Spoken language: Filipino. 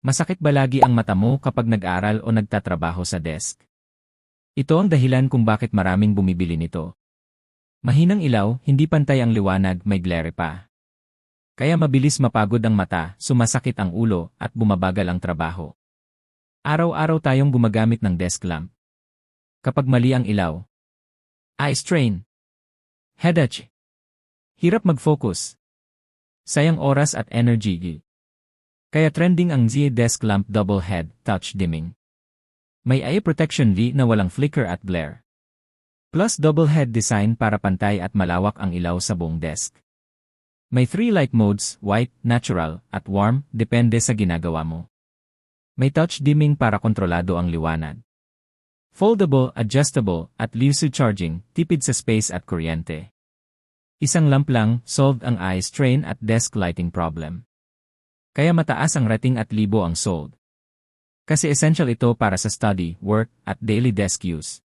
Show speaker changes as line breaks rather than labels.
Masakit ba lagi ang mata mo kapag nag-aral o nagtatrabaho sa desk? Ito ang dahilan kung bakit maraming bumibili nito. Mahinang ilaw, hindi pantay ang liwanag, may glare pa. Kaya mabilis mapagod ang mata, sumasakit ang ulo, at bumabagal ang trabaho. Araw-araw tayong gumagamit ng desk lamp. Kapag mali ang ilaw, eye strain, headache, hirap mag-focus, sayang oras at energy. Kaya trending ang Z Desk Lamp Double Head Touch Dimming. May eye protection na walang flicker at glare. Plus double head design para pantay at malawak ang ilaw sa buong desk. May 3 light modes, white, natural, at warm, depende sa ginagawa mo. May touch dimming para kontrolado ang liwanag. Foldable, adjustable, at lucid charging, tipid sa space at kuryente. Isang lamp lang, solved ang eye strain at desk lighting problem. Kaya mataas ang rating at libo ang sold. Kasi essential ito para sa study, work, at daily desk use.